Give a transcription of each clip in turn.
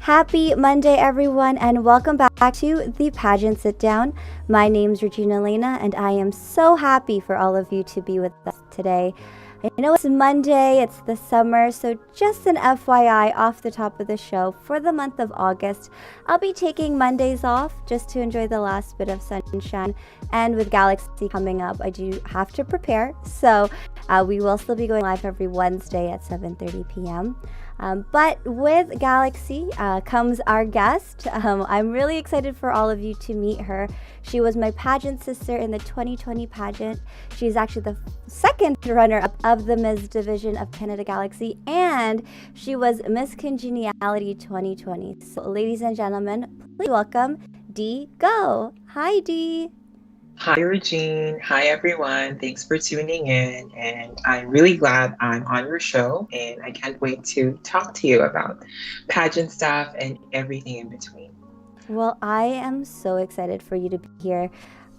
Happy Monday, everyone, and welcome back to the Pageant Sit Down. My name's Regina Lena, and I am so happy for all of you to be with us today. I know it's Monday, it's the summer, so just an FYI off the top of the show, for the month of August, I'll be taking Mondays off just to enjoy the last bit of sunshine. And with Galaxy coming up, I do have to prepare, so we will still be going live every Wednesday at 7:30 p.m. But with Galaxy comes our guest. I'm really excited for all of you to meet her. She was my pageant sister in the 2020 pageant. She's actually the second runner-up of the Ms. Division of Canada Galaxy, and she was Miss Congeniality 2020. So ladies and gentlemen, please welcome Dee Go. Hi, Dee. Hi, Regine. Hi, everyone. Thanks for tuning in. And I'm really glad I'm on your show. And I can't wait to talk to you about pageant stuff and everything in between. Well, I am so excited for you to be here.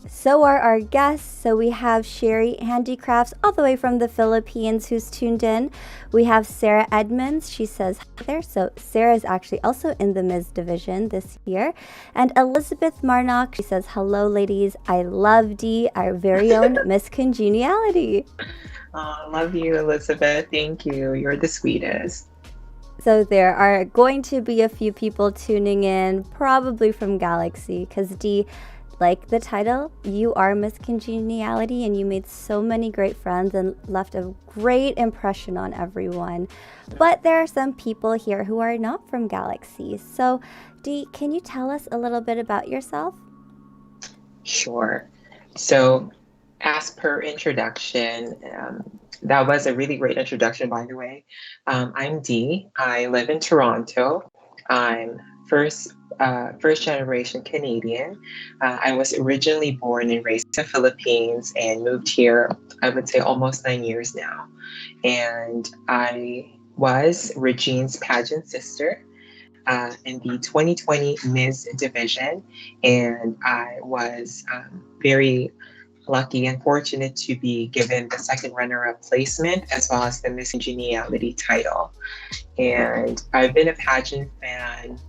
So are our guests. So we have Sherry Handicrafts all the way from the Philippines who's tuned in. We have Sarah Edmonds. She says hi there. So Sarah is actually also in the Ms. Division this year. And Elizabeth Marnock, she says, hello, ladies. I love Dee, our very own Miss Congeniality. Love you, Elizabeth. Thank you. You're the sweetest. So there are going to be a few people tuning in, probably from Galaxy, because Dee, like the title, you are Miss Congeniality, and you made so many great friends and left a great impression on everyone. But there are some people here who are not from Galaxy. So, Dee, can you tell us a little bit about yourself? Sure. So, as per introduction, that was a really great introduction, by the way. I'm Dee. I live in Toronto. I'm first generation Canadian. I was originally born and raised in the Philippines and moved here, I would say, almost 9 years now. And I was Regine's pageant sister in the 2020 Ms. Division. And I was very lucky and fortunate to be given the second runner-up placement as well as the Miss Congeniality title. And I've been a pageant fan,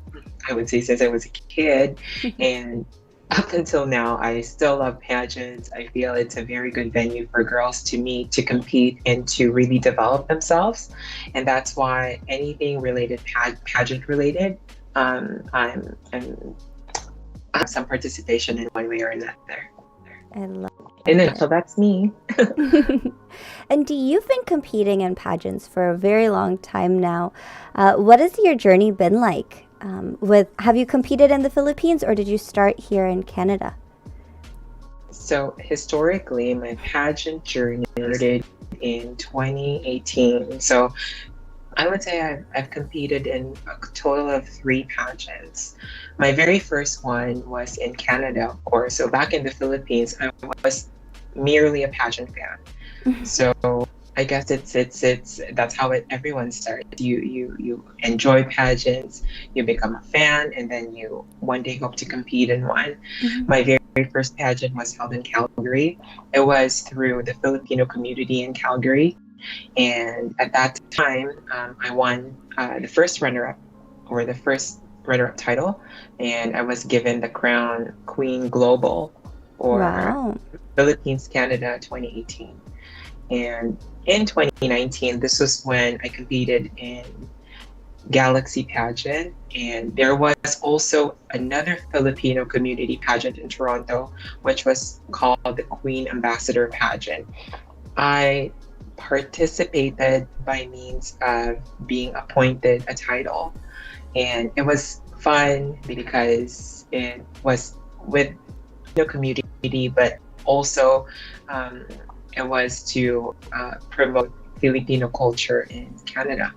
I would say, since I was a kid. And up until now, I still love pageants. I feel it's a very good venue for girls to meet, to compete, and to really develop themselves. And that's why anything related, pageant related, I have some participation in one way or another. I love And then, so that's me. And Dee, you've been competing in pageants for a very long time now. What has your journey been like? Have you competed in the Philippines, or did you start here in Canada? So historically, my pageant journey started in 2018. So I would say I've competed in a total of 3 pageants. My very first one was in Canada, of course. So back in the Philippines, I was merely a pageant fan. So I guess it's that's how everyone starts. You enjoy pageants, you become a fan, and then you one day hope to compete in one. Mm-hmm. My very first pageant was held in Calgary. It was through the Filipino community in Calgary. And at that time, I won the first runner-up, or the first runner-up title, and I was given the crown Queen Global, or wow. Philippines Canada 2018. And in 2019, this was when I competed in Galaxy pageant, and there was also another Filipino community pageant in Toronto, which was called the Queen Ambassador pageant. I participated by means of being appointed a title, and it was fun because it was with the community, but also it was to promote Filipino culture in Canada.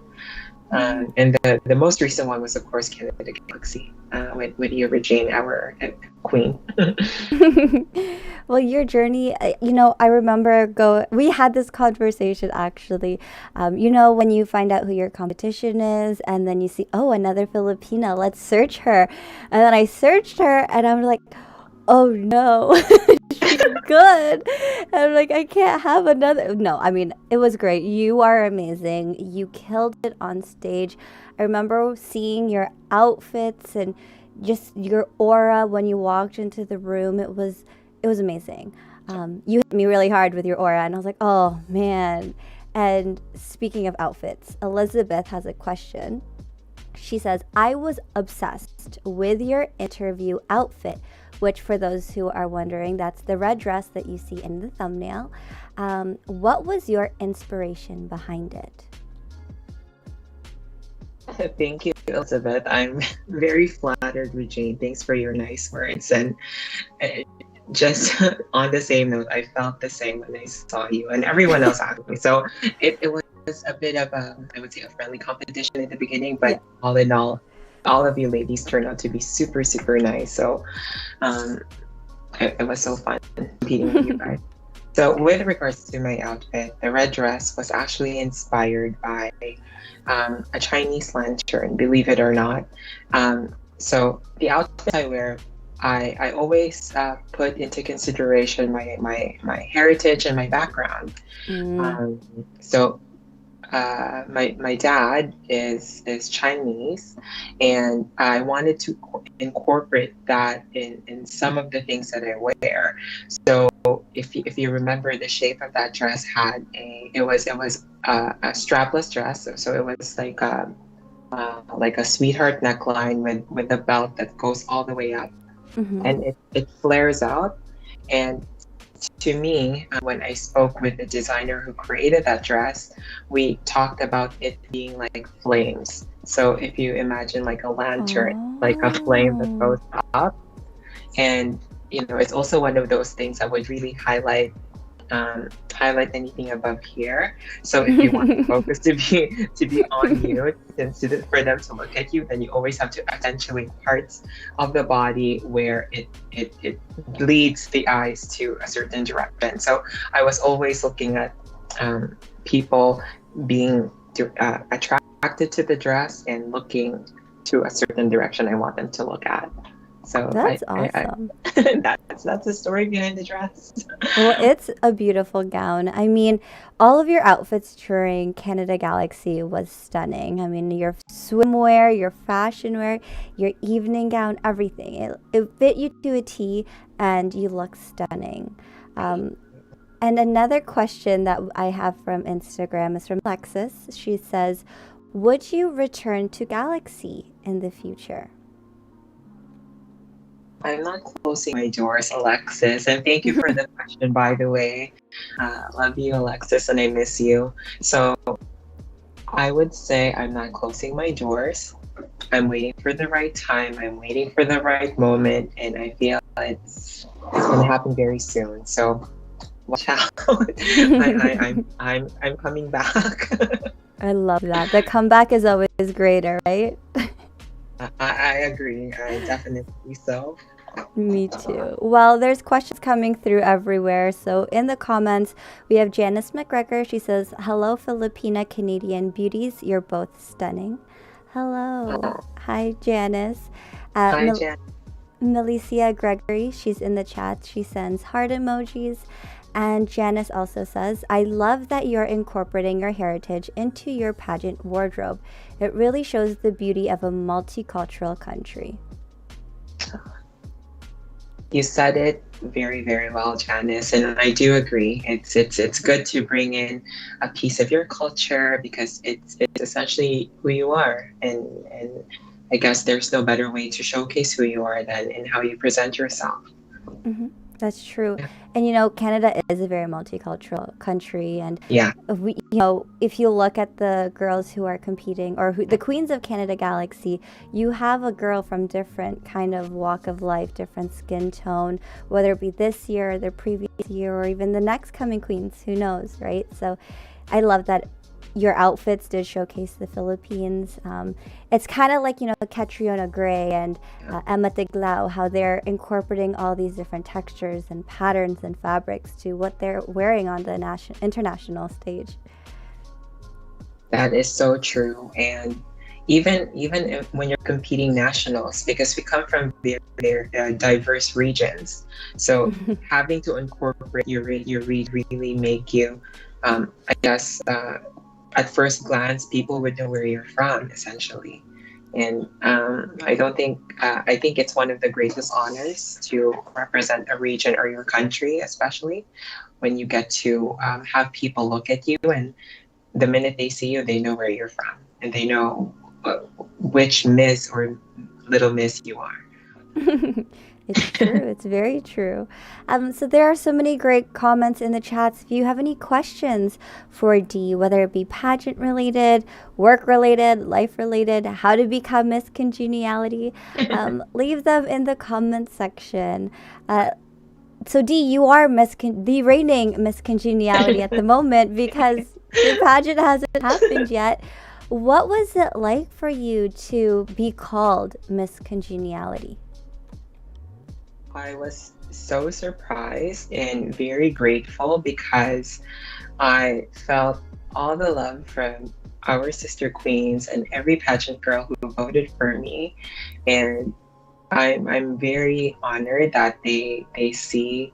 And the most recent one was, of course, Canada Galaxy with you, Regine, our queen. Well, your journey, I remember we had this conversation actually. When you find out who your competition is and then you see, oh, another Filipina, let's search her. And then I searched her and I'm like, oh no, she's good. one. And I'm like, I can't have another. No, I mean, it was great. You are amazing. You killed it on stage. I remember seeing your outfits and just your aura when you walked into the room. It was amazing. You hit me really hard with your aura, and I was like, oh man. And speaking of outfits, Elizabeth has a question. She says, I was obsessed with your interview outfit, which for those who are wondering, that's the red dress that you see in the thumbnail. What was your inspiration behind it? Thank you, Elizabeth. I'm very flattered, Regine. Thanks for your nice words. And just on the same note, I felt the same when I saw you and everyone else actually. So it was a bit of I would say a friendly competition at the beginning, but all in all of you ladies turned out to be super, super nice. So it was so fun competing with you guys. So with regards to my outfit, the red dress was actually inspired by a Chinese lantern, believe it or not. So the outfit I wear, I always put into consideration my heritage and my background. So my dad is Chinese, and I wanted to incorporate that in some of the things that I wear. So if you remember, the shape of that dress it was a strapless dress. So it was like a sweetheart neckline with a belt that goes all the way up. And it flares out. And to me, when I spoke with the designer who created that dress, we talked about it being like flames. So if you imagine like a lantern, like a flame that goes up, and it's also one of those things that would really highlight anything above here. So if you want the focus to be on you, and for them to look at you, then you always have to accentuate parts of the body where it leads the eyes to a certain direction. So I was always looking at people being attracted to the dress and looking to a certain direction I want them to look at. So that's awesome. That's the story behind the dress. Well, it's a beautiful gown. I mean, all of your outfits during Canada Galaxy was stunning. I mean, your swimwear, your fashion wear, your evening gown, everything. It fit you to a T, and you look stunning. And another question that I have from Instagram is from Alexis. She says, would you return to Galaxy in the future? I'm not closing my doors, Alexis, and thank you for the question, by the way. Love you, Alexis, and I miss you. So I would say I'm not closing my doors. I'm waiting for the right time. I'm waiting for the right moment, and I feel it's going to happen very soon. So watch out. I'm coming back. I love that. The comeback is always greater, right? I agree. I definitely so. Me too. Well, there's questions coming through everywhere. So in the comments, we have Janice McGregor. She says, hello, Filipina Canadian beauties. You're both stunning. Hello. Hi, Janice. Hi, Janice. Melissa Gregory, she's in the chat. She sends heart emojis. And Janice also says, I love that you're incorporating your heritage into your pageant wardrobe. It really shows the beauty of a multicultural country. You said it very, very well, Janice, and I do agree. It's good to bring in a piece of your culture because it's essentially who you are, and I guess there's no better way to showcase who you are than in how you present yourself. That's true. And Canada is a very multicultural country, and if you look at the girls who are competing, or the Queens of Canada Galaxy, you have a girl from different kind of walk of life, different skin tone, whether it be this year, the previous year, or even the next coming queens, who knows, right? So I love that your outfits did showcase the Philippines. It's kind of like, Catriona Gray and Emma Tiglao, how they're incorporating all these different textures and patterns and fabrics to what they're wearing on the international stage. That is so true. And, when you're competing nationals, because we come from very diverse regions, so having to incorporate your region really make you, I guess, at first glance, people would know where you're from, essentially. And I think it's one of the greatest honors to represent a region or your country, especially when you get to have people look at you, and the minute they see you, they know where you're from, and they know which Miss or Little Miss you are. It's true. It's very true. So there are so many great comments in the chats. If you have any questions for Dee, whether it be pageant related, work related, life related, how to become Miss Congeniality, leave them in the comment section. So Dee, you are the reigning Miss Congeniality at the moment because the pageant hasn't happened yet. What was it like for you to be called Miss Congeniality? I was so surprised and very grateful because I felt all the love from our sister queens and every pageant girl who voted for me. And I'm very honored that they see,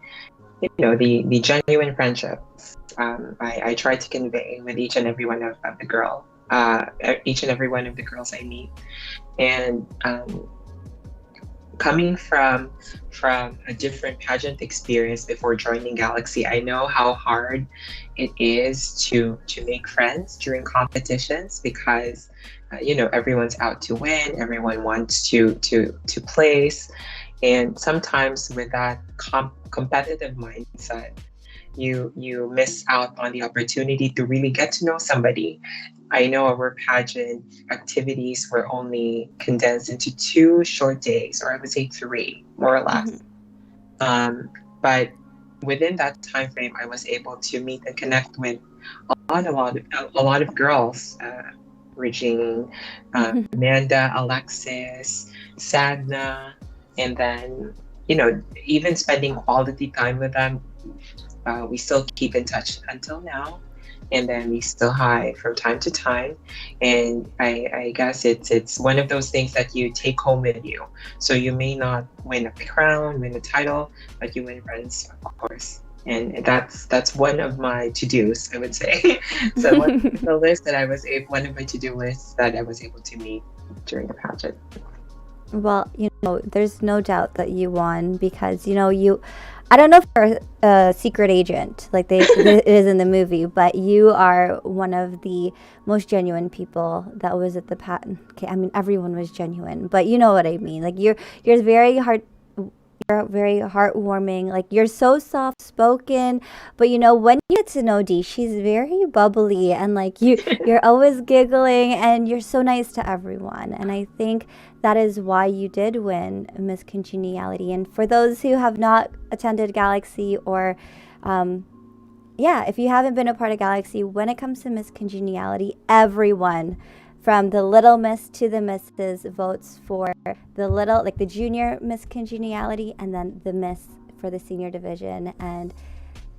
the genuine friendships I try to convey with each and every one of each and every one of the girls I meet. And coming from a different pageant experience before joining Galaxy, I know how hard it is to make friends during competitions because everyone's out to win, everyone wants to place, and sometimes with that competitive mindset, you miss out on the opportunity to really get to know somebody. I know our pageant activities were only condensed into 2 short days, or I would say 3, more or less. But within that time frame, I was able to meet and connect with a lot of girls, Regine, Amanda, Alexis, Sadna, and then even spending quality time with them. We still keep in touch until now. And then we still hi from time to time, and I guess it's one of those things that you take home with you. So you may not win a crown, win a title, but you win friends, of course. And that's one of my to-dos, I would say. So one of the list that one of my to-do lists that I was able to meet during the pageant. Well, there's no doubt that you won because I don't know if you're a secret agent like it is in the movie, but you are one of the most genuine people that was at the pageant. Okay, I mean everyone was genuine, but you know what I mean. Like you're very very heartwarming. Like you're so soft spoken, but when you get to know Dee, she's very bubbly and like you're always giggling and you're so nice to everyone. And I think that is why you did win Miss Congeniality. And for those who have not attended Galaxy or if you haven't been a part of Galaxy, when it comes to Miss Congeniality, everyone from the little miss to the misses votes for the junior Miss Congeniality and then the miss for the senior division. And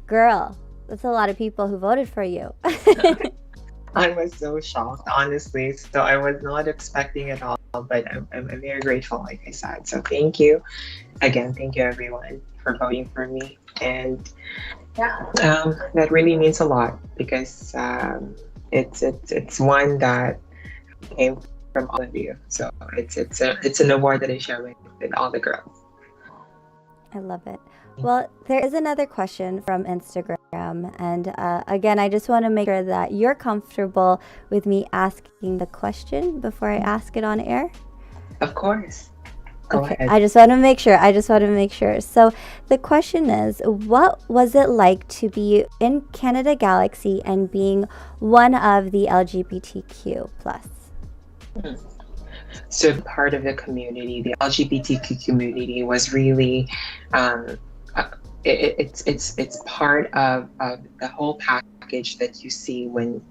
girl, that's a lot of people who voted for you. I was so shocked, honestly. So I was not expecting it all, but I'm very grateful, like I said. So thank you again. Thank you everyone for voting for me. And that really means a lot because it's one that came from all of you. So it's an award that I share with all the girls. I love it. Well, there is another question from Instagram, and again, I just want to make sure that you're comfortable with me asking the question before I ask it on air. Of course. Go ahead. I just want to make sure. So the question is, what was it like to be in Canada Galaxy and being one of the LGBTQ plus? So part of the community, the LGBTQ community, was really it's part of the whole package that you see when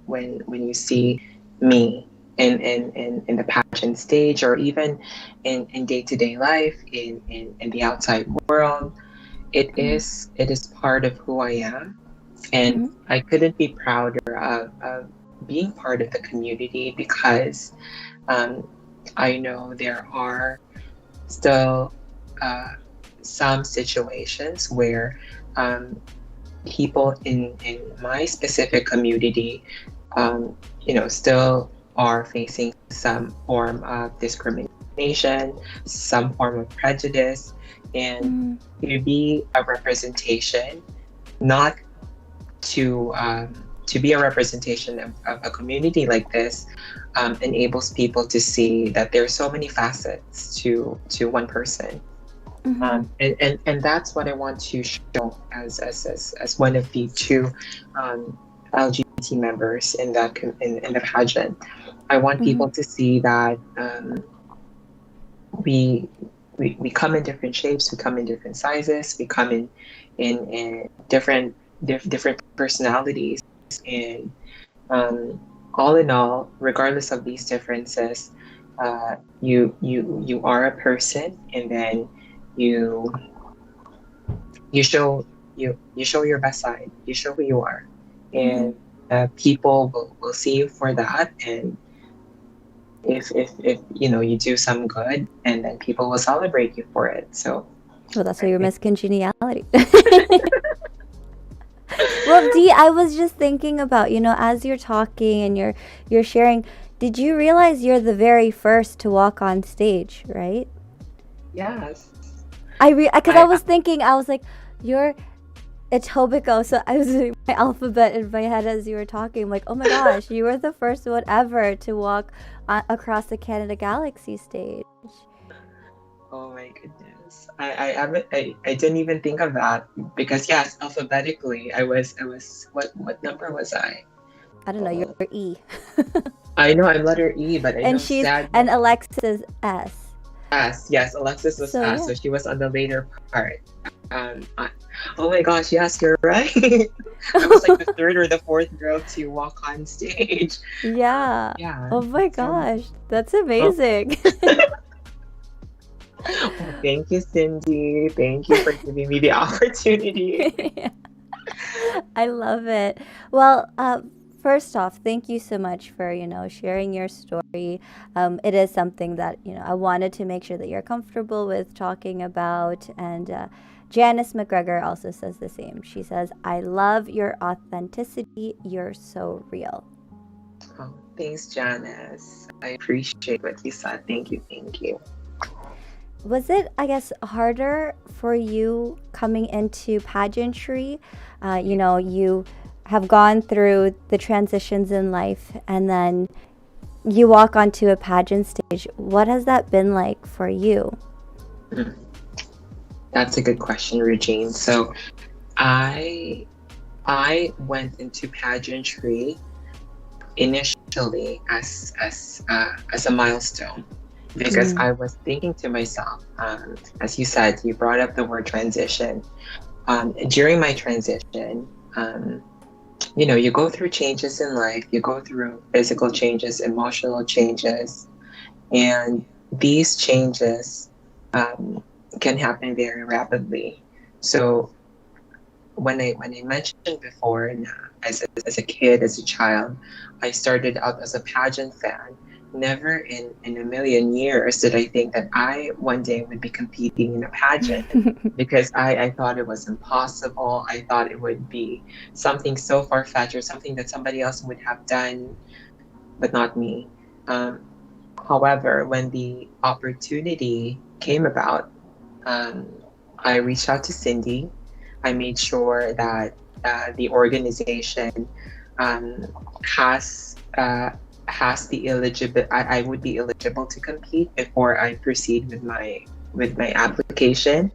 you see me in the pageant stage, or even in day-to-day life in the outside world. It is part of who I am, and I couldn't be prouder of being part of the community because Um, I know there are still some situations where um, people in my specific community, still are facing some form of discrimination, some form of prejudice, and Mm, to be a representation, not to be a representation of a community like this, enables people to see that there are so many facets to one person. mm-hmm. And that's what I want to show as one of the two LGBT members in in the pageant. I want Mm-hmm. people to see that we, we come in different shapes, we come in different sizes, we come in different personalities, and all in all, regardless of these differences, you are a person, and then you you show you show your best side. You show who you are, Mm-hmm. and people will see you for that. And if you do some good, and then people will celebrate you for it. So Well, that's why I you're think Miss Congeniality. Well, Dee, I was just thinking about, as you're talking and you're sharing, did you realize you're the very first to walk on stage, right? yes, Because I I was thinking, I was like, you're Etobicoke, so I was doing my alphabet in my head as you were talking. I'm like, oh my gosh, you were the first one ever to walk across the Canada Galaxy stage. oh my goodness. I didn't even think of that because yes, alphabetically I was what number was I? I don't know, you're Oh, E. I know I'm letter E, but I know sad And Alexis S. S. Yes, Alexis was So S, yeah. so she was on the later part. Oh my gosh, yes, you're right. I was like the third or the fourth girl to walk on stage. Yeah. Yeah. Oh my So, gosh, that's oh, amazing. well, thank you, Cindy. Thank you for giving me the opportunity. I love it. Well, first off, thank you so much for sharing your story. It is something that I wanted to make sure that you're comfortable with talking about. And Janice McGregor also says the same. She says, "I love your authenticity. You're so real." Oh, thanks, Janice. I appreciate what you said. Thank you. Thank you. Was it, I guess, harder for you coming into pageantry? You have gone through the transitions in life and then you walk onto a pageant stage. What has that been like for you? Mm, That's a good question, Regine. So I I went into pageantry initially as a milestone because Mm. I was thinking to myself, as you said, you brought up the word transition. During my transition, you go through changes in life, you go through physical changes, emotional changes, and these changes um, can happen very rapidly. So when I mentioned before, as a kid, as a child, I started out as a pageant fan. Never in a million years did I think that I one day would be competing in a pageant because I thought it was impossible. I thought it would be something so far-fetched or something that somebody else would have done, but not me. Um, However, when the opportunity came about, um, I reached out to Cindy. I made sure that the organization um, has the eligible. I would be eligible to compete before I proceed with my application.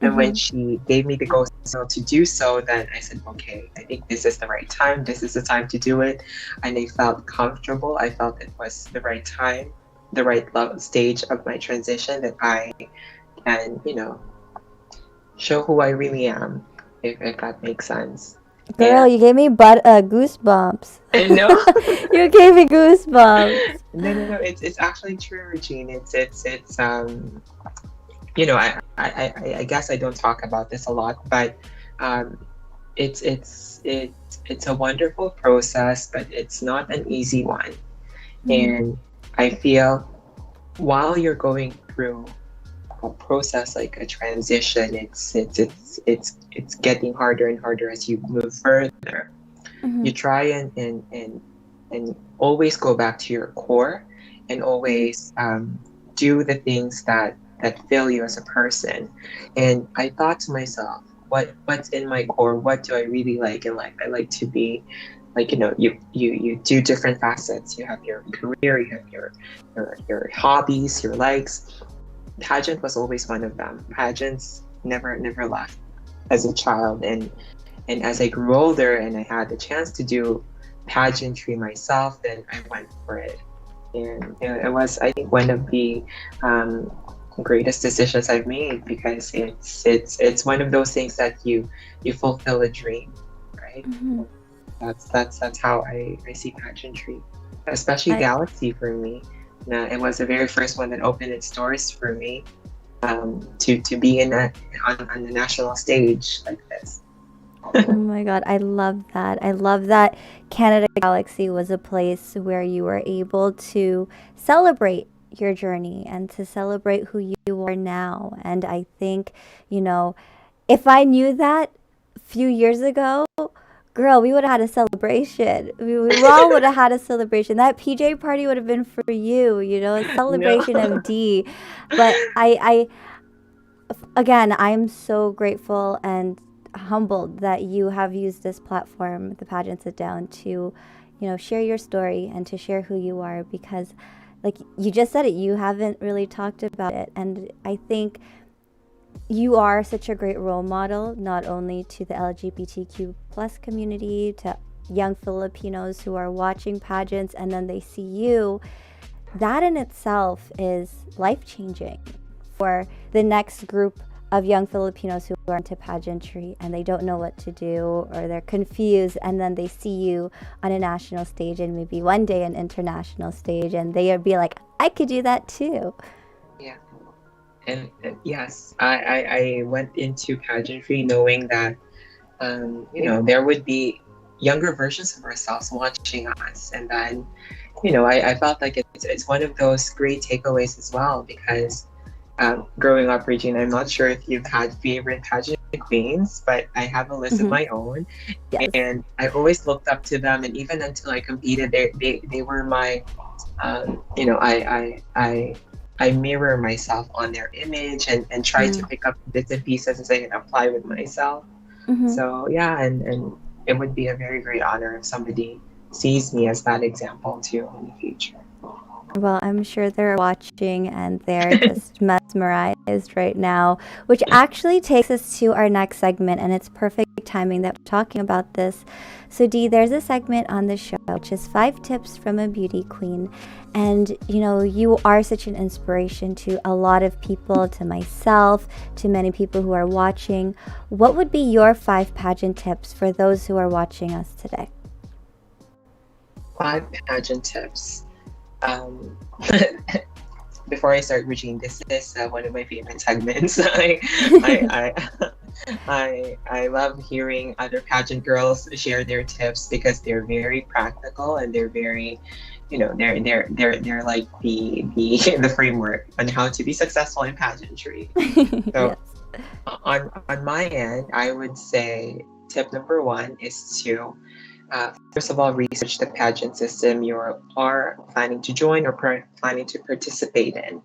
And when Mm-hmm. she gave me the go signal to do so, then I said, okay, I think this is the right time. This is the time to do it. And I felt comfortable. I felt it was the right time, the right stage of my transition that I can, show who I really am, if that makes sense. Girl, And you gave me goosebumps. no, You gave me goosebumps. no, it's actually true, Regine. I guess I don't talk about this a lot, but um, it's a wonderful process, but it's not an easy one. Mm-hmm. And I feel while you're going through a process like a transition, it's getting harder and harder as you move further. Mm-hmm. You try and always go back to your core and always do the things that fill you as a person. And I thought to myself, what's in my core? What do I really like in life? I like to be like, you do different facets. You have your career, you have your hobbies, your likes. Pageant was always one of them. Pageants never left as a child. And as I grew older and I had the chance to do pageantry myself, then I went for it. And it was, I think, one of the greatest decisions I've made, because it's one of those things that you fulfill a dream, right? Mm-hmm. That's how I see pageantry, especially I, Galaxy for me. Now, it was the very first one that opened its doors for me, to be on the national stage like this. oh my God, I love that. I love that Canada Galaxy was a place where you were able to celebrate your journey and to celebrate who you are now. And I think, you know, if I knew that a few years ago, girl, we would have had a celebration. We all would have had a celebration. That PJ party would have been for you, a No. celebration of D. But again, I'm so grateful and humbled that you have used this platform, the Pageant Sit Down, to, share your story and to share who you are, because, like you just said it, you haven't really talked about it. And I think you are such a great role model, not only to the LGBTQ plus community, to young Filipinos who are watching pageants and then they see you. That in itself is life-changing for the next group of young Filipinos who are into pageantry and they don't know what to do, or they're confused, and then they see you on a national stage and maybe one day an international stage, and they'll be like, I could do that too. Yeah. And yes, I went into pageantry knowing that, there would be younger versions of ourselves watching us. And then, I felt like it's one of those great takeaways as well, because growing up, Regina, I'm not sure if you've had favorite pageant queens, but I have a list of my own. Yes. And I always looked up to them. And even until I competed, they were my, I mirror myself on their image and try to pick up bits and pieces as I can apply with myself. So yeah, and it would be a very great honor if somebody sees me as that example too in the future. Well, I'm sure they're watching and they're just mesmerized right now, which actually takes us to our next segment, and it's perfect timing that we're talking about this. So, Dee, there's a segment on the show which is 5 tips from a beauty queen. And, you are such an inspiration to a lot of people, to myself, to many people who are watching. What would be your 5 pageant tips for those who are watching us today? 5 pageant tips. Before I start, Regine, this is one of my favorite segments. I love hearing other pageant girls share their tips, because they're very practical and they're very, they're like the framework on how to be successful in pageantry. So Yes. on my end, I would say tip number 1 is to first of all, research the pageant system you are planning to join or planning to participate in.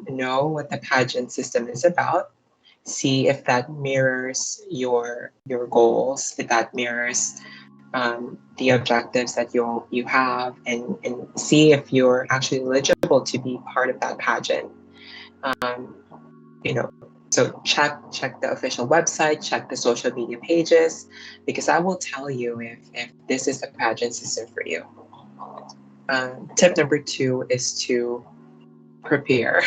Know what the pageant system is about. See if that mirrors your goals, if that mirrors the objectives that you have, and see if you're actually eligible to be part of that pageant. Um, you know, so check the official website, check the social media pages, because I will tell you if this is the pageant system for you. Tip number 2 is to prepare.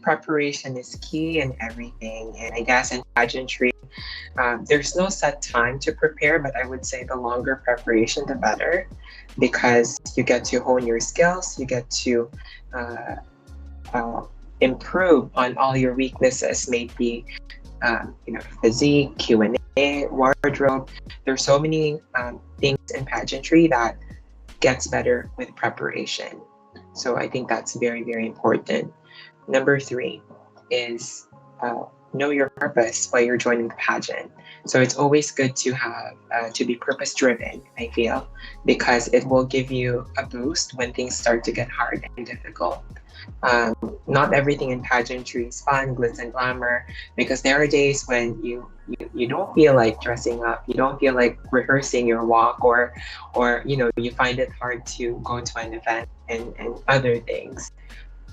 Preparation is key in everything, and I guess in pageantry, there's no set time to prepare, but I would say the longer preparation, the better, because you get to hone your skills, you get to improve on all your weaknesses, maybe physique, Q&A, wardrobe. There's so many things in pageantry that gets better with preparation. So I think that's very, very important. Number three is know your purpose while you're joining the pageant. So it's always good to have to be purpose driven, I feel, because it will give you a boost when things start to get hard and difficult. Um, Not everything in pageantry is fun, glitz and glamour, because there are days when you don't feel like dressing up, you don't feel like rehearsing your walk, or you find it hard to go to an event and other things.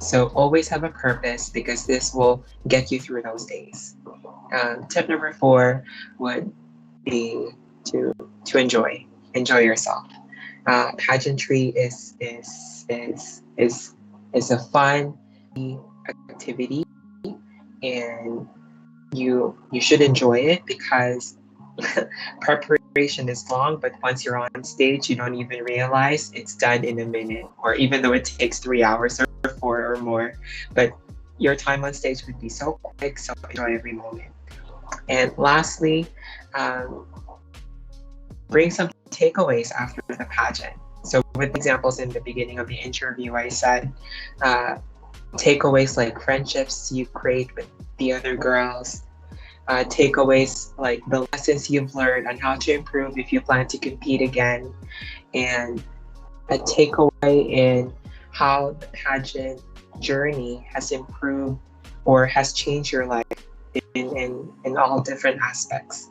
So always have a purpose because this will get you through those days. Tip number four would be to enjoy yourself. Pageantry is a fun activity, and you should enjoy it because preparation is long, but once you're on stage, you don't even realize it's done in a minute, or even though it takes 3 hours or four or more. But your time on stage would be so quick, so enjoy every moment. And lastly, um, bring some takeaways after the pageant. So, with examples in the beginning of the interview, I said takeaways like friendships you create with the other girls, takeaways like the lessons you've learned on how to improve if you plan to compete again, and a takeaway in how the pageant journey has improved or has changed your life in all different aspects.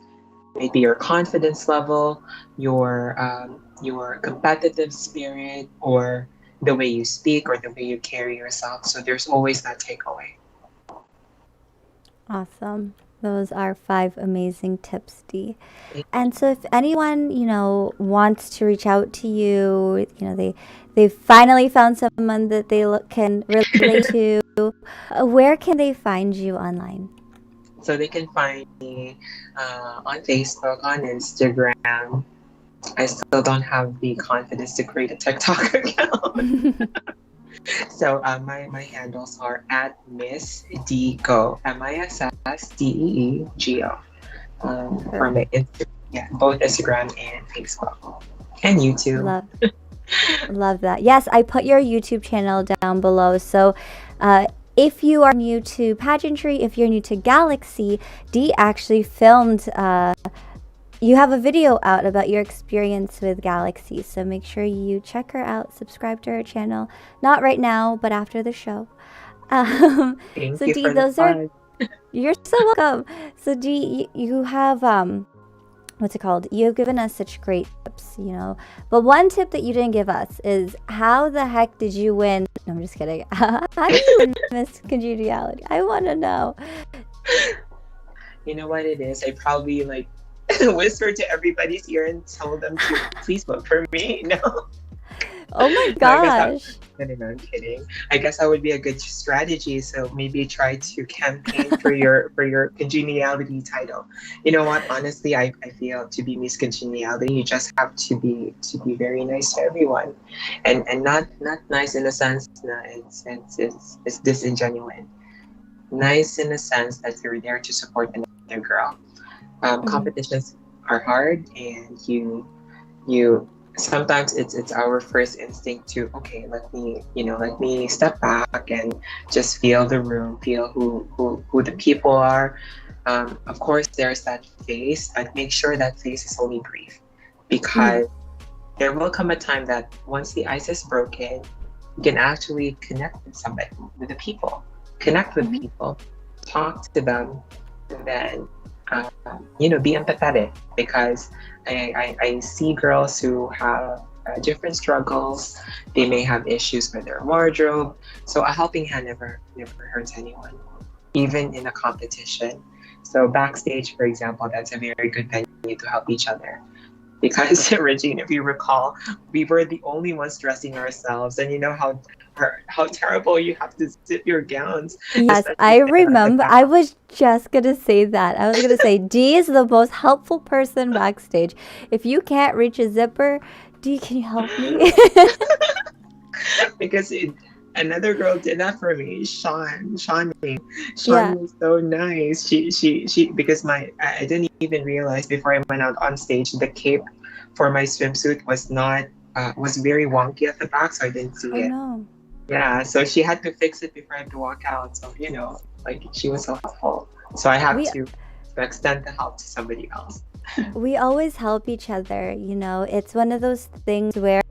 Maybe your confidence level, your competitive spirit, or the way you speak or the way you carry yourself. So there's always that takeaway. Awesome. Those are 5 amazing tips, Dee. And so if anyone, wants to reach out to you, they finally found someone that they can relate to, where can they find you online? So they can find me on Facebook, on Instagram. I still don't have the confidence to create a TikTok account. So my handles are at Miss Dee Go, MISSDEEGO. For my both Instagram and Facebook and YouTube. Love that. Yes, I put your YouTube channel down below. So if you are new to pageantry, if you're new to Galaxy, Dee actually filmed you have a video out about your experience with Galaxy, so make sure you check her out, subscribe to her channel. Not right now, but after the show. Thank so you Dee, for those the are you're so welcome. So Dee, you have what's it called? You've given us such great tips, But one tip that you didn't give us is how the heck did you win? No, I'm just kidding. How did you win Miss Congeniality? I want to know. You know what it is? I probably whispered to everybody's ear and told them to please vote for me. No. Oh my gosh. No, I'm kidding. I guess that would be a good strategy. So maybe try to campaign for your congeniality title. You know what? Honestly, I feel to be Miss Congeniality, you just have to be very nice to everyone, and not nice in the sense that it's disingenuous. Nice in the sense that you're there to support another girl. Competitions are hard, and you sometimes it's our first instinct to let me step back and just feel the room, feel who the people are. Of course there's that phase, but make sure that phase is only brief, because there will come a time that once the ice is broken, you can actually connect with somebody, with the people, connect with people, talk to them, and then be empathetic, because I see girls who have different struggles. They may have issues with their wardrobe. So a helping hand never hurts anyone, even in a competition. So backstage, for example, that's a very good venue to help each other. Because Regine, if you recall, we were the only ones dressing ourselves, and you know how terrible you have to zip your gowns. Yes, I remember. I was just gonna say that. I was gonna say Dee is the most helpful person backstage. If you can't reach a zipper, Dee, can you help me? Because another girl did that for me, Sean Yeah. was so nice. She because I didn't even realize before I went out on stage, the cape for my swimsuit was not was very wonky at the back, so I didn't see it. No. Yeah, so she had to fix it before I had to walk out. So, like she was so helpful. So I have We to extend the help to somebody else. we always help each other, you know. It's one of those things where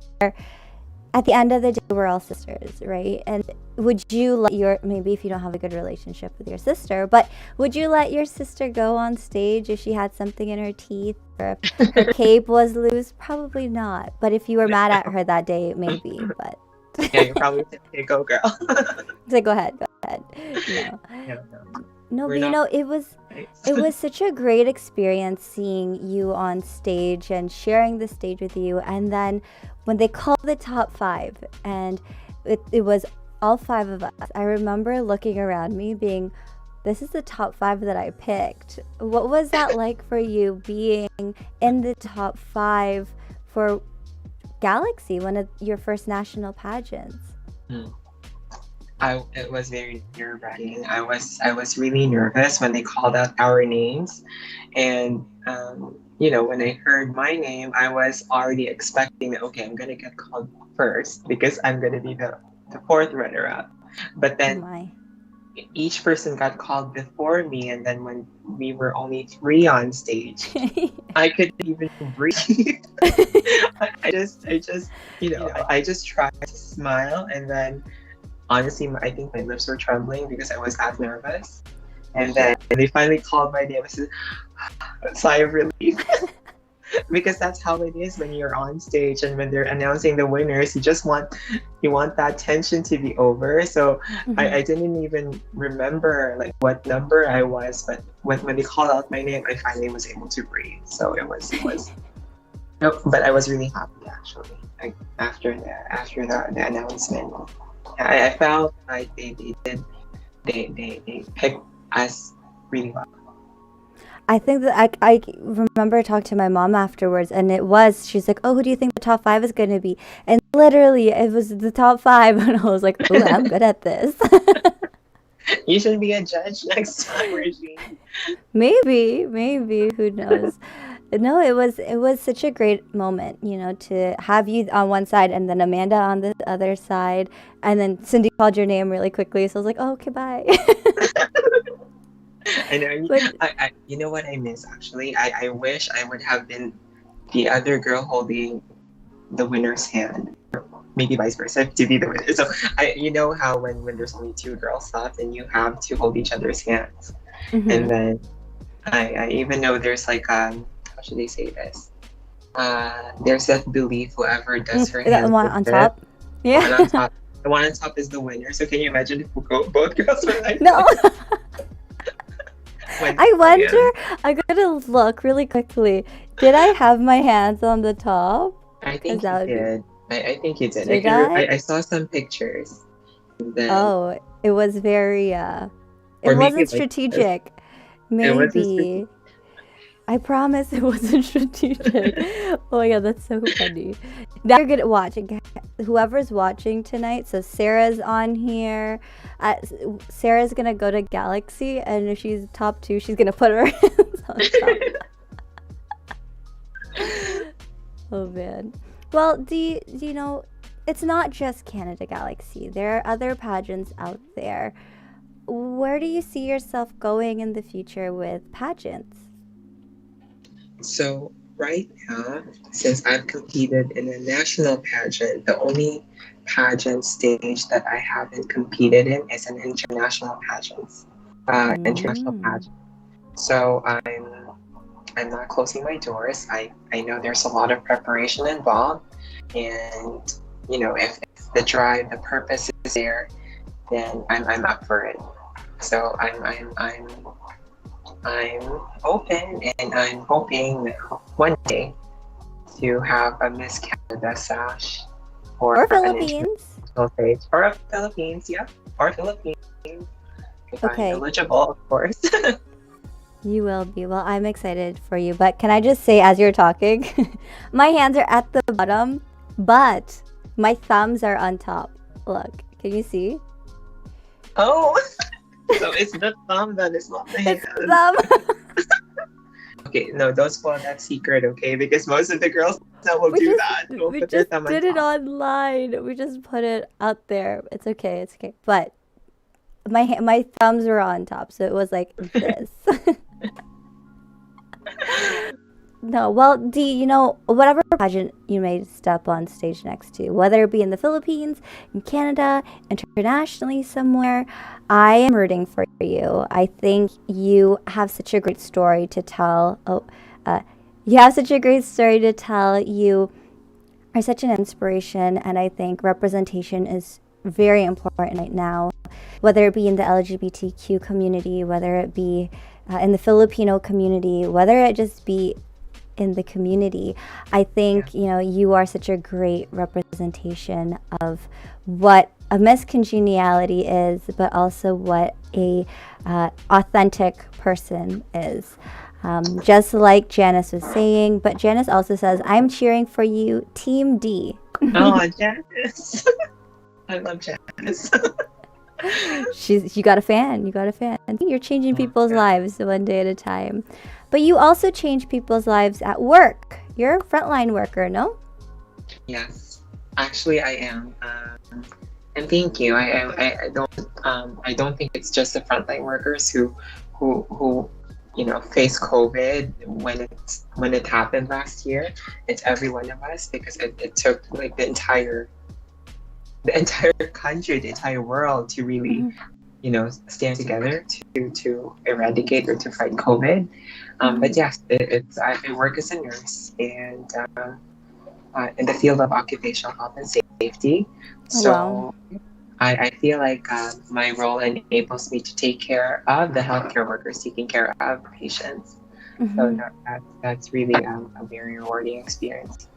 at the end of the day we're all sisters, right? And would you let your, maybe if you don't have a good relationship with your sister, but would you let your sister go on stage if she had something in her teeth or if her cape was loose? Probably not. But if you were mad at her that day, maybe. But Yeah, you're probably saying, go girl. so go ahead. No. Yeah, No, we're but you not know, it was such a great experience seeing you on stage and sharing the stage with you. And then when they called the top five and it was all five of us, I remember looking around me being, this is the top five that I picked. What was that like for you being in the top five for Galaxy, one of your first national pageants? It was very nerve-wracking. I was really nervous when they called out our names, and when I heard my name, I was already expecting that okay, I'm gonna get called first because I'm gonna be the fourth runner-up. But Oh then my. each person got called before me, and then when we were only three on stage, I couldn't even breathe. I just tried to smile, and then honestly, I think my lips were trembling because I was that nervous. And then they finally called my name. I said, a sigh of relief. Because that's how it is when you're on stage and when they're announcing the winners. You want that tension to be over. So I didn't even remember like what number I was, but when they called out my name, I finally was able to breathe. So it was no, but I was really happy actually. Like after the announcement. I felt like they picked us really well. I think that I remember talking to my mom afterwards, and she's like, oh, who do you think the top five is going to be? And literally, it was the top five, and I was like, oh, I'm good at this. You should be a judge next time, Regine. Maybe, who knows? No, it was such a great moment, you know, to have you on one side and then Amanda on the other side, and then Cindy called your name really quickly, so I was like, oh, okay, bye. I know. But you know what I miss actually? I wish I would have been the other girl holding the winner's hand. Maybe vice versa to be the winner. So you know how when there's only two girls left and you have to hold each other's hands, and then I even know there's like how should they say this? There's that belief whoever does her that hands one on top. Yeah. one on top. The one on top is the winner. So can you imagine if both girls were like No. I wonder. Yeah. I'm gonna look really quickly. Did I have my hands on the top? I think you did. I think you did. Did I saw some pictures. Then, oh, it was very. It wasn't strategic. Maybe. I promise it wasn't strategic. Oh my god, that's so funny. Now you're gonna watch. Whoever's watching tonight, so Sarah's on here. Sarah's gonna go to Galaxy, and if she's top two, she's gonna put her hands on top. Oh man. Well, Dee, you know, it's not just Canada Galaxy. There are other pageants out there. Where do you see yourself going in the future with pageants? So right now, since I've competed in a national pageant, the only pageant stage that I haven't competed in is an international pageant. International pageant. So I'm not closing my doors. I know there's a lot of preparation involved, and if the drive, the purpose is there, then I'm up for it. So I'm open, and I'm hoping one day to have a Miss Canada sash or Philippines. Stage. Or Philippines, yeah. Or Philippines. If okay. I'm eligible, of course. You will be. Well, I'm excited for you. But can I just say, as you're talking, my hands are at the bottom, but my thumbs are on top. Look, can you see? Oh, so it's the thumb that is not the hand. It's the thumb. Okay, no, don't spoil that secret, okay? Because most of the girls So we'll We do just that. We'll we put your just thumb on did it top. online. We just put it out there. It's okay. It's okay. But my thumbs were on top, so it was like this. No, well, Dee, whatever pageant you may step on stage next to, whether it be in the Philippines, in Canada, internationally somewhere, I am rooting for you. I think you have such a great story to tell. You have such a great story to tell. You are such an inspiration, and I think representation is very important right now, whether it be in the LGBTQ community, whether it be in the Filipino community, whether it just be in the community. I think, you are such a great representation of what a Miss Congeniality is, but also what a authentic person is. Just like Janice was saying, but Janice also says, I'm cheering for you, Team D. Oh, Janice. I love Janice. You got a fan. You got a fan. I think you're changing Oh, people's yeah. lives one day at a time. But you also change people's lives at work. You're a frontline worker, no? Yes, actually, I am. And thank you. I don't think it's just the frontline workers who face COVID when it happened last year. It's every one of us because it took like the entire country, the entire world to really stand together to eradicate or to fight COVID. But yes, I work as a nurse and in the field of occupational health and safety. So Wow. I feel like my role enables me to take care of the healthcare workers, taking care of patients. So that's really a very rewarding experience.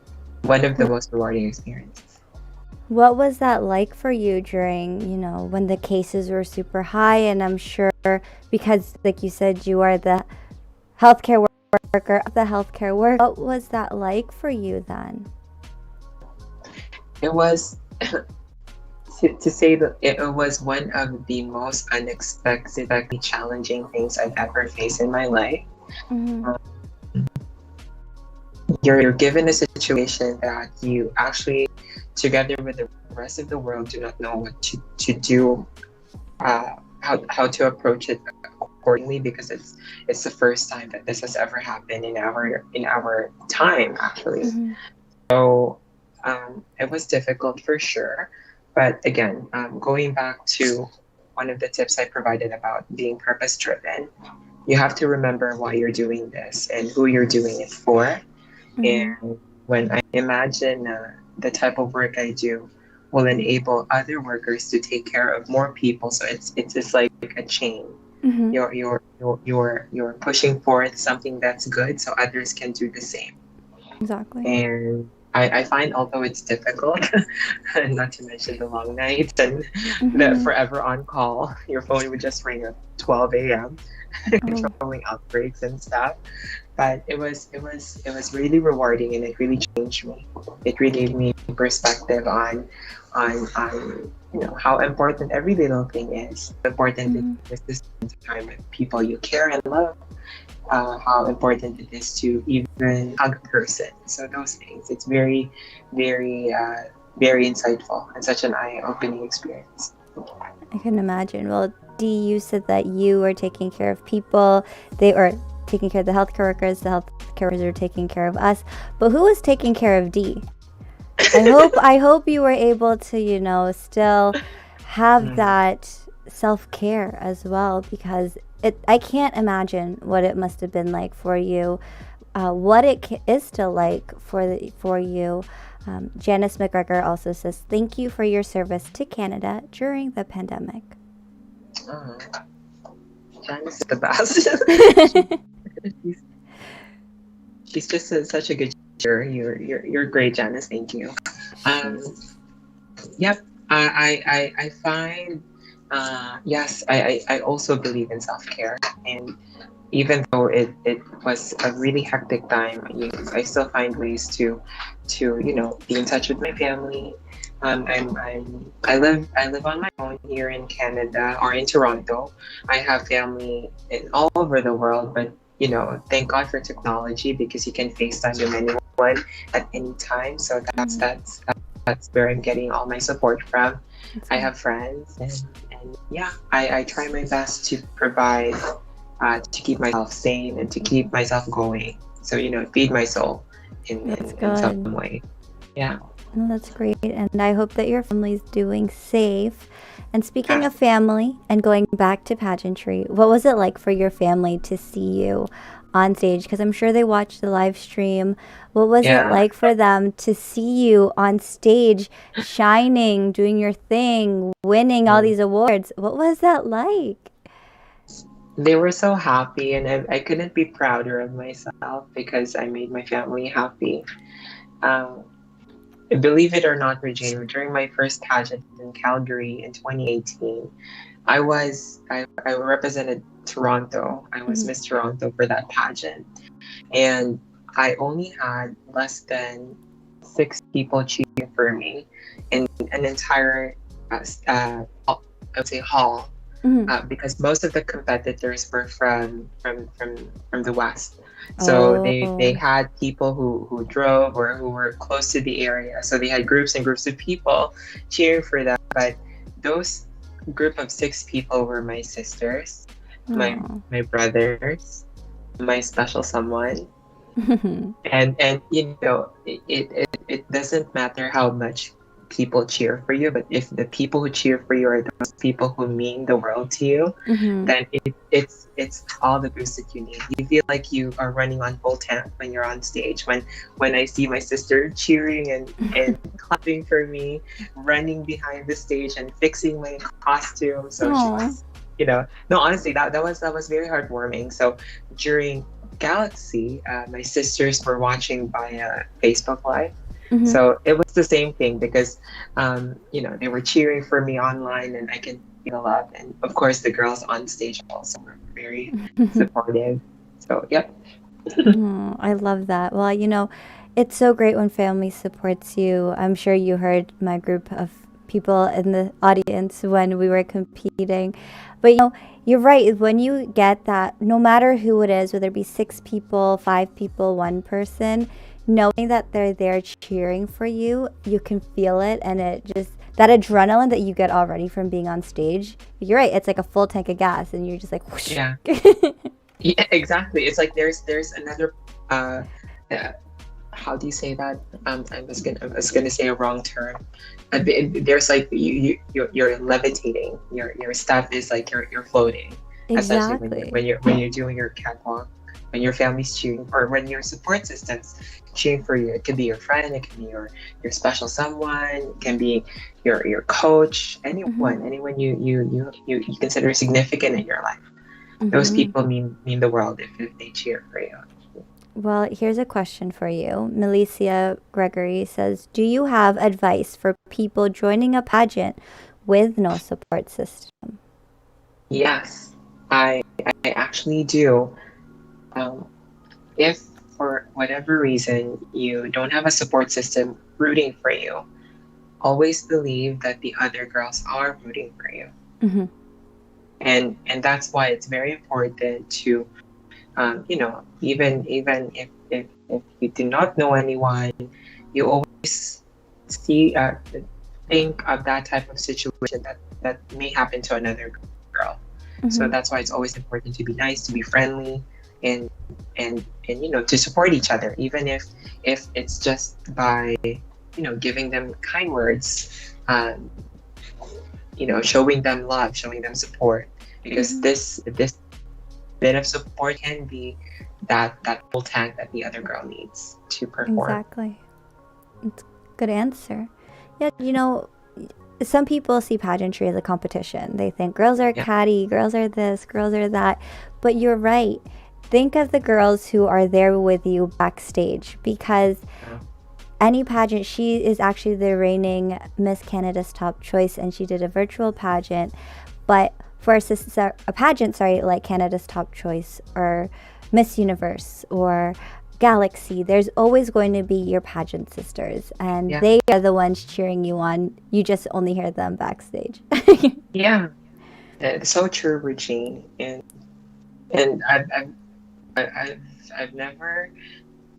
One of the most rewarding experiences. What was that like for you during, when the cases were super high? And I'm sure because, like you said, you are the healthcare worker of the healthcare work. What was that like for you then? It was, to say that it was one of the most unexpectedly challenging things I've ever faced in my life. Mm-hmm. You're given a situation that you actually, together with the rest of the world, do not know what to do, how to approach it accordingly, because it's the first time that this has ever happened in our time, actually. Mm-hmm. So it was difficult for sure. But again, going back to one of the tips I provided about being purpose driven, you have to remember why you're doing this and who you're doing it for. And when I imagine the type of work I do will enable other workers to take care of more people, so it's just like a chain. Mm-hmm. You're pushing forth something that's good, so others can do the same. Exactly. And I find, although it's difficult, not to mention the long nights and the forever on call, your phone would just ring at 12 a.m. controlling outbreaks and stuff. But it was really rewarding, and it really changed me. It really gave me perspective on how important every little thing is. How important it is to spend time with people you care and love. How important it is to even hug a person. So those things. It's very, very, very insightful and such an eye-opening experience. I can imagine. Well, Dee, you said that you are taking care of people. They are taking care of the healthcare workers. The healthcare workers are taking care of us. But who is taking care of Dee? I hope you were able to, still have that self-care as well, because I can't imagine what it must have been like for you, what it is still like for you. Janice McGregor also says, thank you for your service to Canada during the pandemic. Janice is the best. She's just such a good teacher. You're great, Janice. Thank you. Yep. I find yes. I also believe in self-care, and even though it was a really hectic time, I still find ways to be in touch with my family. I live on my own here in Canada, or in Toronto. I have family all over the world, but thank God for technology, because you can FaceTime them anywhere anyone at any time. So that's where I'm getting all my support from. I have friends, and yeah, I try my best to provide, to keep myself sane and to keep myself going. So, feed my soul in some Good. way. Yeah. Oh, that's great. And I hope that your family's doing safe. And speaking Yeah. of family and going back to pageantry, what was it like for your family to see you on stage? Because I'm sure they watched the live stream. What was it Yeah. like for them to see you on stage, shining, doing your thing, winning all these awards? What was that like? They were so happy, and I couldn't be prouder of myself because I made my family happy. Um, Believe it or not, Regina, during my first pageant in Calgary in 2018, I represented Toronto. I was Mhm. Miss Toronto for that pageant, and I only had less than 6 people cheering for me in an entire, I would say, hall, Mhm. because most of the competitors were from the West. So they Oh. had people who drove or who were close to the area. So they had groups and groups of people cheering for them. But those group of 6 people were my sisters, my Oh. my brothers, my special someone, and it doesn't matter how much people cheer for you, but if the people who cheer for you are those people who mean the world to you, Mhm. then it's all the boost that you need. You feel like you are running on full tank when you're on stage. When I see my sister cheering and clapping for me, running behind the stage and fixing my costume, so she Oh. was, no, honestly, that was very heartwarming. So during Galaxy, my sisters were watching via Facebook Live. Mhm. So it was the same thing because, they were cheering for me online and I can feel the love. And of course, the girls on stage also were very supportive. So, yep. Oh, I love that. Well, it's so great when family supports you. I'm sure you heard my group of people in the audience when we were competing. But you're right. When you get that, no matter who it is, whether it be 6 people, 5 people, one person, knowing that they're there cheering for you, you can feel it. And it just, that adrenaline that you get already from being on stage, you're right. It's like a full tank of gas, and you're just like, whoosh. Yeah. Yeah, exactly. It's like there's another, uh, uh how do you say that? I was gonna say a wrong term. There's like you're levitating. Your stuff is like you're floating. Essentially, when you're Exactly. when you're when you're doing your catwalk, when your family's cheering, or when your support system's cheering for you. It could be your friend, it can be your special someone, it can be your coach, Hmm. anyone you consider significant in your life. Those Hmm. people mean the world if they cheer for you. Well, here's a question for you. Milicia Gregory says, do you have advice for people joining a pageant with no support system? Yes, I actually do. Um, if for whatever reason you don't have a support system rooting for you, always believe that the other girls are rooting for you, Hmm. and that's why it's very important to, even if you do not know anyone, you always see think of that type of situation that may happen to another girl. So Hmm. that's why it's always important to be nice, to be friendly, and to support each other, even if it's just by giving them kind words, showing them love, showing them support, because Hmm. this bit of support can be that full tank that the other girl needs to perform. Exactly. It's a good answer. Yeah, some people see pageantry as a competition. They think girls are Yeah. catty, girls are this, girls are that. But you're right. Think of the girls who are there with you backstage, because any pageant, she is actually the reigning Miss Canada's top choice, and she did a virtual pageant. But for a pageant, sorry, like Canada's top choice or Miss Universe or Galaxy, there's always going to be your pageant sisters, and Yeah. they are the ones cheering you on. You just only hear them backstage. Yeah. It's so true, Regine. And I've never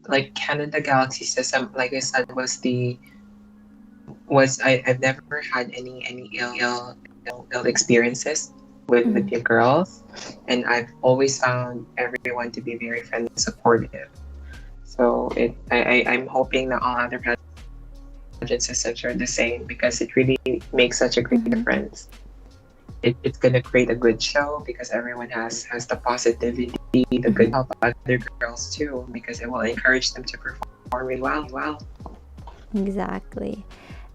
like Canada Galaxy System, like I said, I've never had any ill experiences with Mhm. the girls, and I've always found everyone to be very friendly and supportive. So I'm hoping that all other pageant systems are the same, because it really makes such a great Mhm. difference. It's going to create a good show because everyone has the positivity, the good Mhm. help other girls too, because it will encourage them to perform really well. Exactly.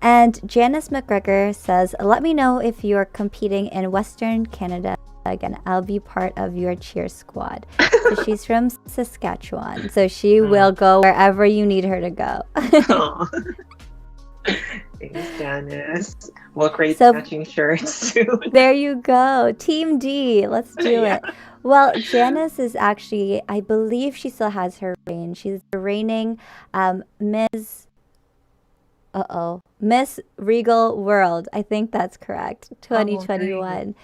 And Janice McGregor says, "Let me know if you're competing in Western Canada again. I'll be part of your cheer squad." So she's from Saskatchewan. So she will go wherever you need her to go. Oh, thanks, Janice. We'll create So matching shirts soon. there you go. Team D. Let's do Yeah. it. Well, Janice is actually, I believe she still has her reign. She's the reigning Ms. Miss Regal World. I think that's correct. Oh, nice. 2021.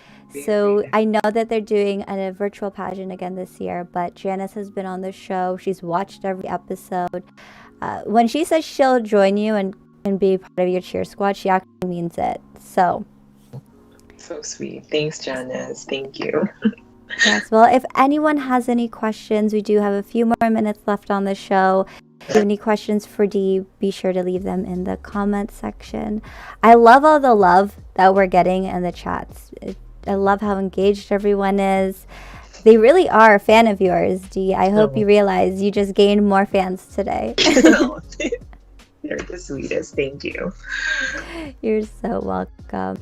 So Very I know that they're doing a virtual pageant again this year, but Janice has been on the show. She's watched every episode. When she says she'll join you and be part of your cheer squad, she actually means it. So, so sweet. Thanks, Janice. Thank you. yes. Well, if anyone has any questions, we do have a few more minutes left on the show. If you have any questions for Dee, be sure to leave them in the comments section. I love all the love that we're getting in the chats. I love how engaged everyone is. They really are a fan of yours, Dee. I hope you No. realize you just gained more fans today. No. They're the sweetest. Thank you. You're so welcome.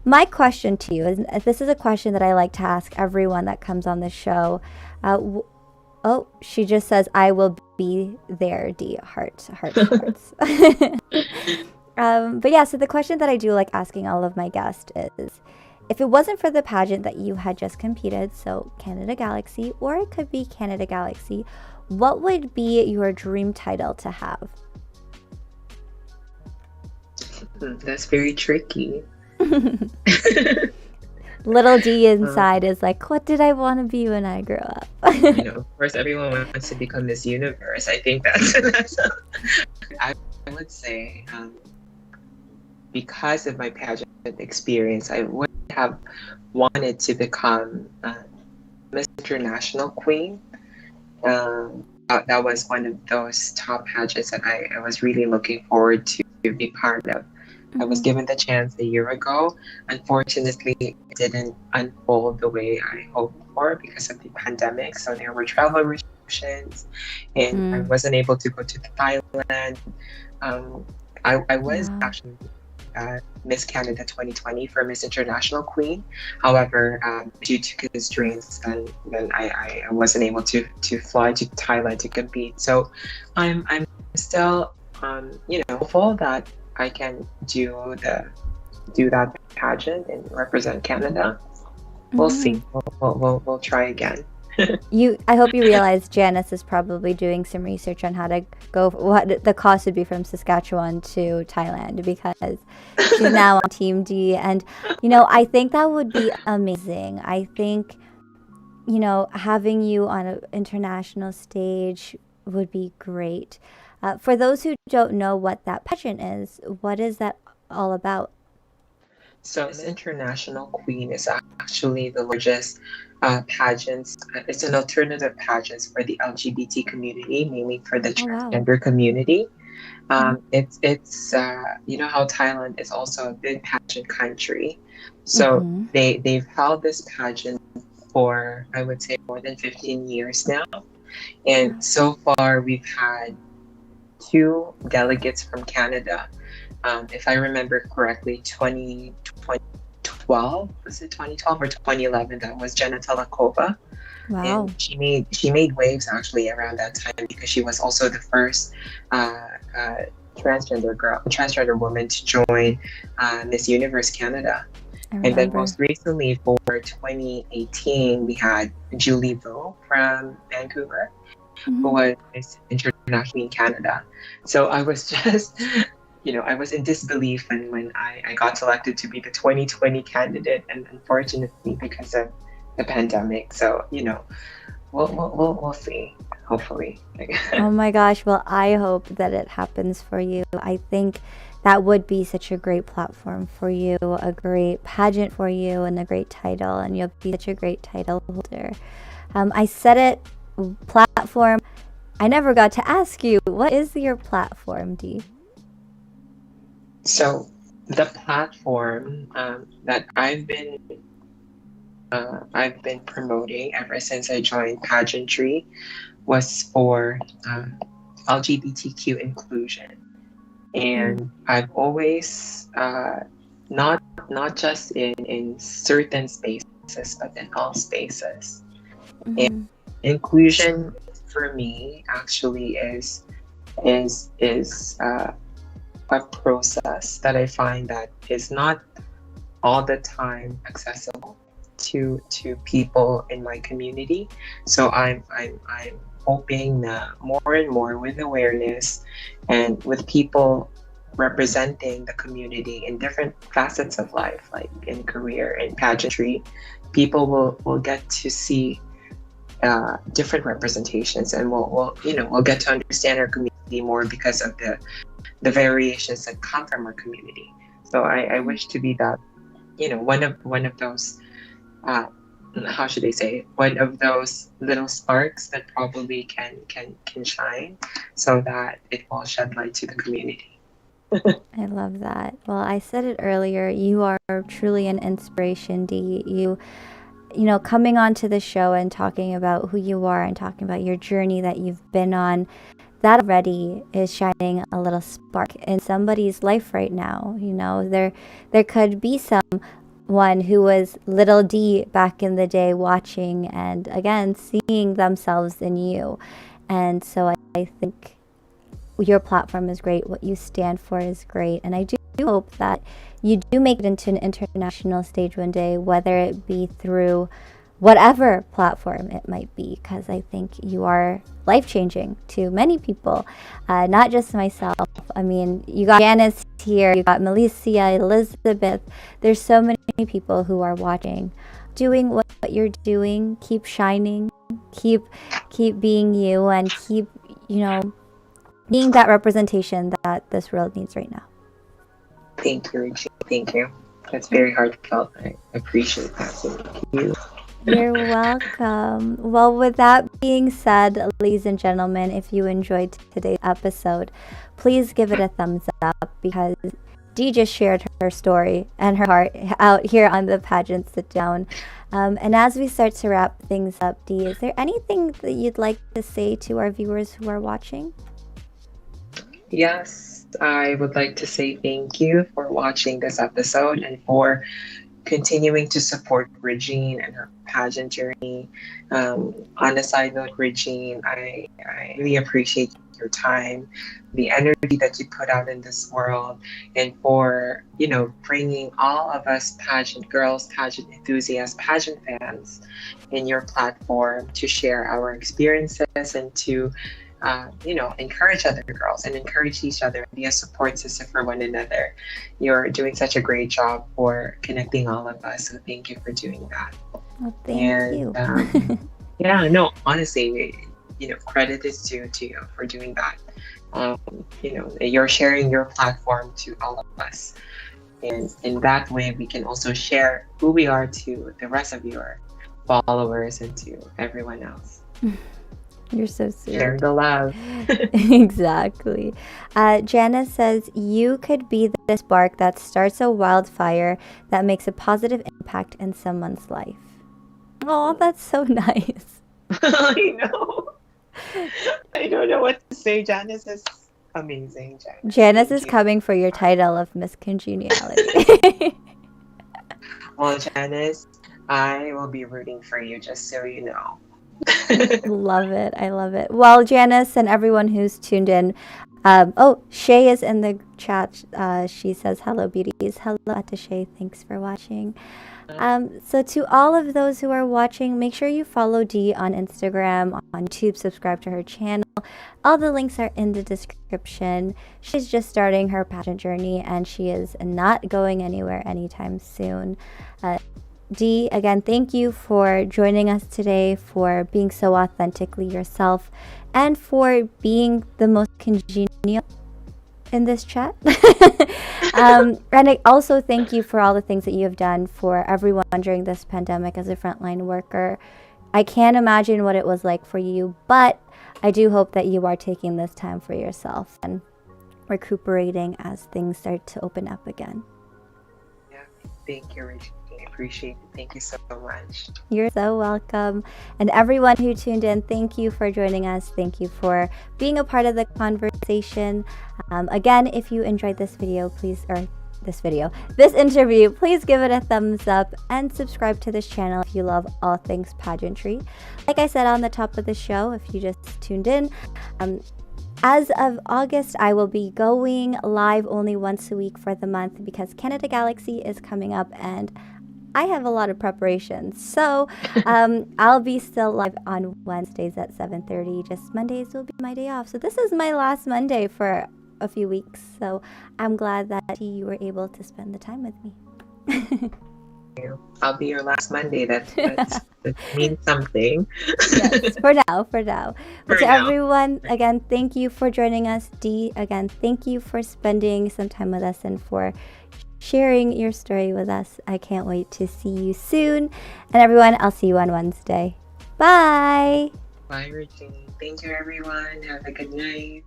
My question to you is, this is a question that I like to ask everyone that comes on the show. Oh, she just says, "I will be there, D." Hearts, hearts, hearts. But yeah, so the question that I do like asking all of my guests is, if it wasn't for the pageant that you had just competed, so Canada Galaxy, or it could be Canada Galaxy, what would be your dream title to have? That's very tricky. Little D inside is like, what did I want to be when I grow up? Of course, everyone wants to become Miss Universe. I think that's I would say, because of my pageant experience, I would have wanted to become Miss International Queen. That was one of those top pageants that I was really looking forward to be part of. I was given the chance a year ago. Unfortunately, it didn't unfold the way I hoped for because of the pandemic. So there were travel restrictions, and I wasn't able to go to Thailand. I was actually Miss Canada 2020 for Miss International Queen. However, due to constraints, then I wasn't able to fly to Thailand to compete. So I'm still hopeful that I can do that pageant and represent Canada. We'll see. We'll try again. I hope you realize Janice is probably doing some research on how to go, what the cost would be from Saskatchewan to Thailand, because she's now on Team D. And, I think that would be amazing. I think, having you on an international stage would be great. For those who don't know what that pageant is, what is that all about? So Miss International Queen is actually the largest pageants. It's an alternative pageants for the LGBT community, mainly for the transgender community. It's how Thailand is also a big pageant country, so they've held this pageant for, I would say, more than 15 years now, and so far we've had 2 delegates from Canada. If I remember correctly, 2012, was it 2012 or 2011? That was Jenna Telakova. Wow. And she made waves actually around that time because she was also the first transgender woman to join Miss Universe Canada. And then most recently for 2018, we had Julie Vo from Vancouver, who was Miss International in Canada. So I was just, I was in disbelief when I got selected to be the 2020 candidate, and unfortunately because of the pandemic. So we'll see. hopefully. Oh my gosh, well, I hope that it happens for you. I think that would be such a great platform for you, a great pageant for you, and a great title, and you'll be such a great title holder. I said it, platform. I never got to ask you, what is your platform, Dee? So the platform that I've been promoting ever since I joined pageantry was for LGBTQ inclusion, and I've always not just in certain spaces, but in all spaces. And inclusion for me actually is a process that I find that is not all the time accessible to people in my community. So I'm hoping that more and more with awareness and with people representing the community in different facets of life, like in career, in pageantry, people will get to see different representations, and we'll get to understand our community more because of the variations that come from our community. So I wish to be that, one of those, how should I say it? One of those little sparks that probably can shine, so that it will shed light to the community. I love that. Well, I said it earlier, you are truly an inspiration, Dee. Coming onto the show and talking about who you are and talking about your journey that you've been on, that already is shining a little spark in somebody's life right now. There could be someone who was little D back in the day watching and again seeing themselves in you. And so I think your platform is great. What you stand for is great. And I do hope that you do make it into an international stage one day, whether it be through whatever platform it might be, because I think you are life-changing to many people, not just myself. I mean, you got Janice here, you got Melissa, Elizabeth. There's so many people who are watching, doing what you're doing. Keep shining, keep being you, and keep, being that representation that this world needs right now. Thank you, Richie. Thank you. That's very heartfelt. I appreciate that. Thank you. You're welcome. Well, with that being said, ladies and gentlemen, if you enjoyed today's episode, please give it a thumbs up, because Dee just shared her story and her heart out here on the Pageant Sit Down. And as we start to wrap things up, Dee, is there anything that you'd like to say to our viewers who are watching? Yes, I would like to say thank you for watching this episode and for continuing to support Regine and her pageant journey. On a side note, Regine, I really appreciate your time, the energy that you put out in this world, and for bringing all of us pageant girls, pageant enthusiasts, pageant fans in your platform to share our experiences and to encourage other girls and encourage each other, be a support system for one another. You're doing such a great job for connecting all of us. So thank you for doing that. Well, thank you. Yeah, no, honestly, credit is due to you for doing that. You're sharing your platform to all of us. And in that way, we can also share who we are to the rest of your followers and to everyone else. You're so sweet. Share the love. Exactly. Janice says, you could be the spark that starts a wildfire that makes a positive impact in someone's life. Oh, that's so nice. I know. I don't know what to say. Janice is amazing. Janice is coming for your title of Miss Congeniality. Well, Janice, I will be rooting for you, just so you know. Love it. I love it. Well, Janice and everyone who's tuned in. Shay is in the chat. She says, hello, beauties. Hello to Shay. Thanks for watching. So to all of those who are watching, make sure you follow Dee on Instagram, on YouTube, subscribe to her channel. All the links are in the description. She's just starting her pageant journey, and she is not going anywhere anytime soon. Dee, again, thank you for joining us today, for being so authentically yourself, and for being the most congenial in this chat. And I also thank you for all the things that you have done for everyone during this pandemic as a frontline worker. I can't imagine what it was like for you, but I do hope that you are taking this time for yourself and recuperating as things start to open up again. Yeah, thank you, Regina. I appreciate it. Thank you so much. You're so welcome. And everyone who tuned in, thank you for joining us. Thank you for being a part of the conversation. Again, if you enjoyed this video, this interview, please give it a thumbs up and subscribe to this channel if you love all things pageantry. Like I said on the top of the show, if you just tuned in, as of August, I will be going live only once a week for the month because Canada Galaxy is coming up and I have a lot of preparations. So I'll be still live on Wednesdays at 7:30. Just Mondays will be my day off. So this is my last Monday for a few weeks. So I'm glad that you were able to spend the time with me. I'll be your last Monday. That means something. Yes, for now. But to everyone, again, thank you for joining us. Dee, again, thank you for spending some time with us and for sharing your story with us. I can't wait to see you soon. And everyone, I'll see you on Wednesday. Bye. Bye, Regina. Thank you, everyone. Have a good night.